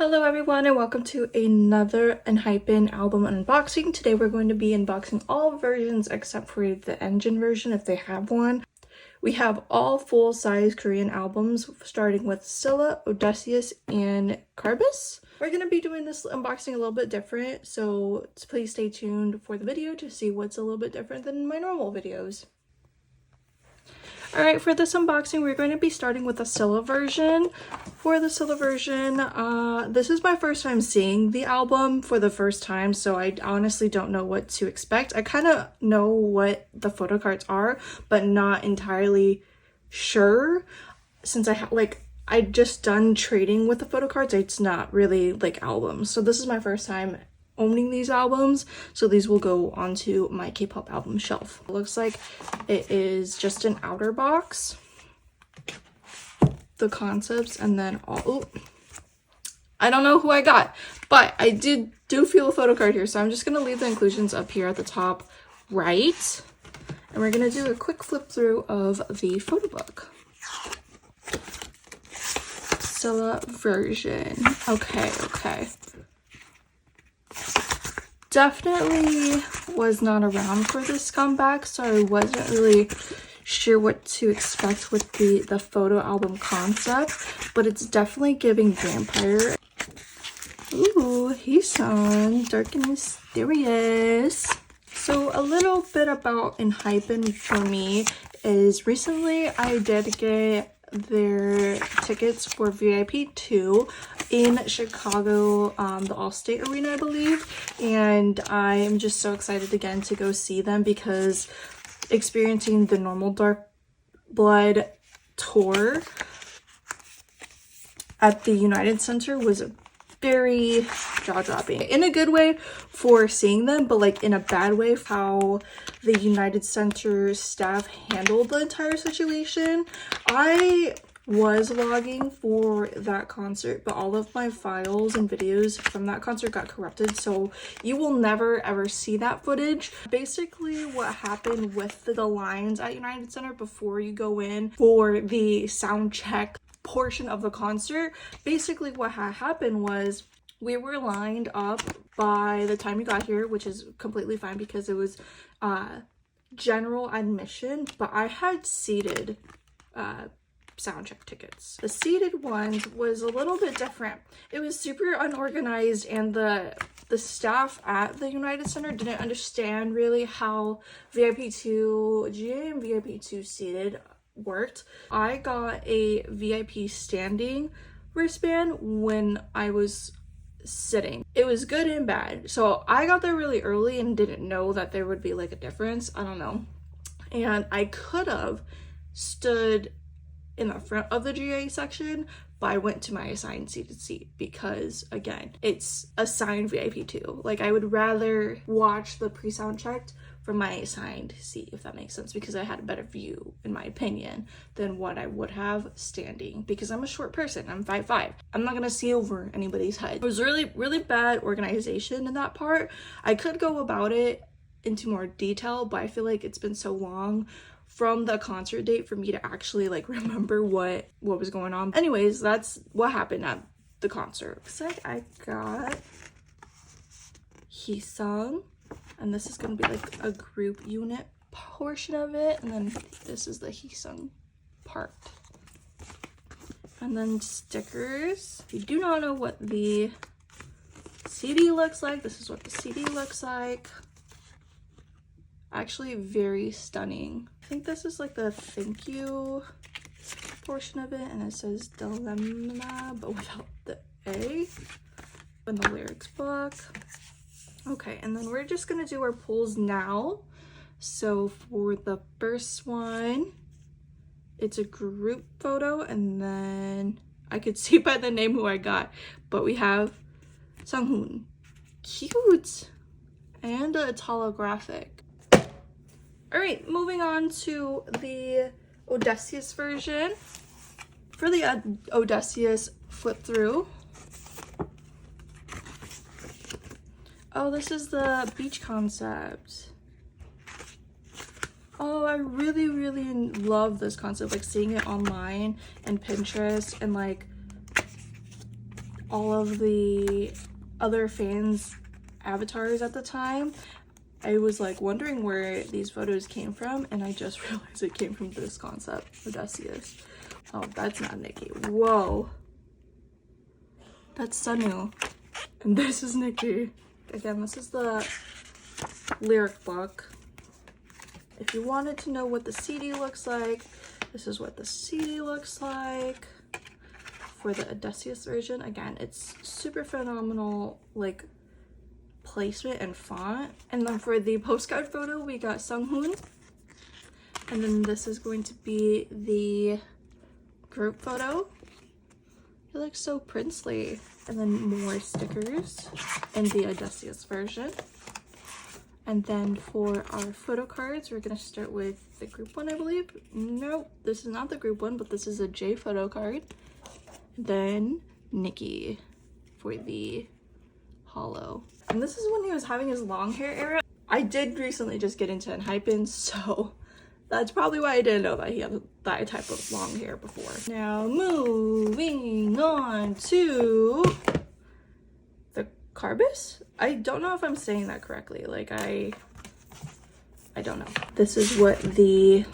Hello everyone and welcome to another enhypen album unboxing. Today we're going to be unboxing all versions except for the engine version if they have one. We have all full-size Korean albums starting with Sila, Odessius, and Carbus. We're going to be doing this unboxing a little bit different, so please stay tuned for the video to see what's a little bit different than my normal videos. Alright, for this unboxing, we're going to be starting with the Sila version. For the Sila version, this is my first time seeing the album for the first time, so I honestly don't know what to expect. I kind of know what the photo cards are, but not entirely sure. Since I just done trading with the photo cards, it's not really like albums. So this is my first time owning these albums, so these will go onto my K-pop album shelf. It looks like it is just an outer box, the concepts, and then I don't know who I got, but I do feel a photo card here, so I'm just gonna leave the inclusions up here at the top right, and we're gonna do a quick flip through of the photo book. Sila version. Okay. Definitely was not around for this comeback, so I wasn't really sure what to expect with the photo album concept, but it's definitely giving vampire. Ooh, Heesung, dark and mysterious. So a little bit about enhypen for me is recently I did get their tickets for VIP 2 in Chicago, the Allstate Arena, I believe, and I am just so excited again to go see them because experiencing the normal Dark Blood tour at the United Center was very jaw-dropping in a good way for seeing them, but like in a bad way how the United Center staff handled the entire situation. I was vlogging for that concert, but all of my files and videos from that concert got corrupted, so you will never ever see that footage. Basically what happened with the lines at United Center before you go in for the sound check portion of the concert, basically what had happened was we were lined up by the time you got here, which is completely fine because it was general admission, but I had seated sound check tickets. The seated ones was a little bit different. It was super unorganized, and the staff at the United Center didn't understand really how VIP 2 GA and VIP 2 seated worked. I got a VIP standing wristband when I was sitting. It was good and bad. So I got there really early and didn't know that there would be like a difference. I don't know. And I could have stood in the front of the GA section, but I went to my assigned seated seat because again, it's assigned VIP 2. Like I would rather watch the pre-sound checked from my assigned seat, if that makes sense, because I had a better view, in my opinion, than what I would have standing, because I'm a short person. I'm 5'5". I'm not gonna see over anybody's head. It was really bad organization in that part. I could go about it into more detail, but I feel like it's been so long from the concert date for me to actually like remember what was going on. Anyways, that's what happened at the concert. Looks like I got Heesung, and this is gonna be like a group unit portion of it, and then this is the Heesung part. And then stickers. If you do not know what the CD looks like, this is what the CD looks like. Actually very stunning. I think this is like the thank you portion of it, and it says Dilemma but without the A in the lyrics book. Okay, and then we're just gonna do our pulls now. So for the first one, it's a group photo, and then I could see by the name who I got, but we have Sunghoon. Cute! And it's holographic. Alright, moving on to the Odessius version. For the Odessius flip through. Oh, this is the beach concept. Oh, I really love this concept, like seeing it online and Pinterest, and like all of the other fans' avatars at the time, I was like wondering where these photos came from, and I just realized it came from this concept, Odessius. Oh, that's not Nikki. Whoa. That's Sunu. And this is Nikki. Again, this is the lyric book. If you wanted to know what the CD looks like, this is what the CD looks like for the Odessius version. Again, it's super phenomenal, like, placement and font. And then for the postcard photo, we got Sunghoon. And then this is going to be the group photo. He looks so princely. And then more stickers in the Odessius version. And then for our photo cards, we're gonna start with the group one, I believe. Nope, this is not the group one, but this is a J photo card. Then Nikki for the holo. And this is when he was having his long hair era. I did recently just get into enhypen, so that's probably why I didn't know that he had that type of long hair before. Now moving on to the Carbus. I don't know if I'm saying that correctly. Like I don't know. This is what the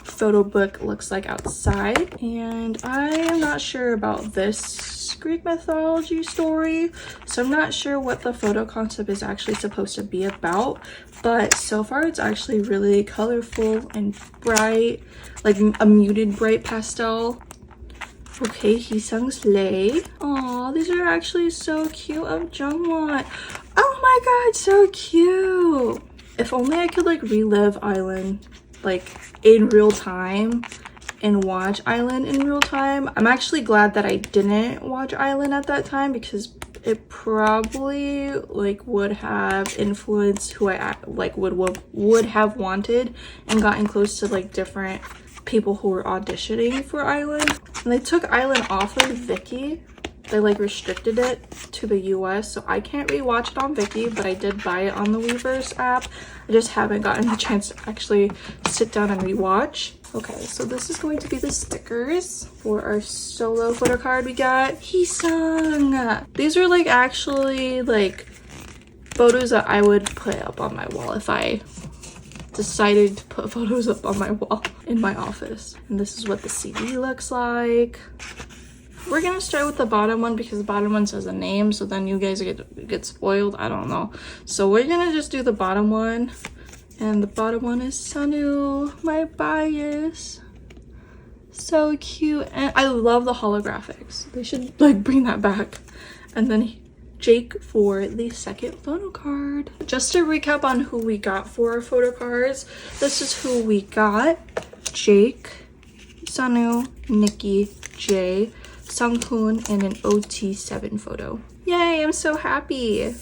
photo book looks like outside, and I am not sure about this Greek mythology story, so I'm not sure what the photo concept is actually supposed to be about, but so far it's actually really colorful and bright, like a muted bright pastel. Okay, Heesung's Lay. Aw, these are actually so cute of Jungwon. Oh my god, so cute. If only I could like relive Island like in real time and watch Island in real time. I'm actually glad that I didn't watch Island at that time, because it probably like would have influenced who I like would have wanted and gotten close to like different people who were auditioning for Island. And they took Island off of Viki. They like restricted it to the US, so I can't rewatch it on Viki, but I did buy it on the Weverse app. I just haven't gotten a chance to actually sit down and rewatch. Okay, so this is going to be the stickers for our solo photo card. We got Heesung. These are like actually like photos that I would put up on my wall if I decided to put photos up on my wall in my office. And this is what the CD looks like. We're gonna start with the bottom one because the bottom one says a name, so then you guys get spoiled. I don't know. So we're gonna just do the bottom one. And the bottom one is Sunu, my bias. So cute. And I love the holographics. They should like bring that back. And then Jake for the second photo card. Just to recap on who we got for our photo cards, this is who we got. Jake, Sunu, Nikki, Jay, Sunghoon, and an OT7 photo. Yay, I'm so happy.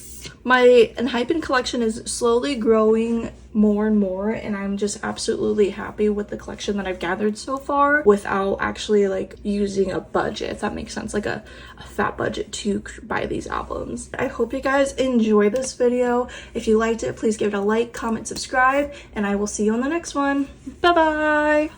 My enhypen collection is slowly growing more and more, and I'm just absolutely happy with the collection that I've gathered so far without actually like using a budget, if that makes sense, like a fat budget to buy these albums. I hope you guys enjoy this video. If you liked it, please give it a like, comment, subscribe, and I will see you on the next one. Bye bye.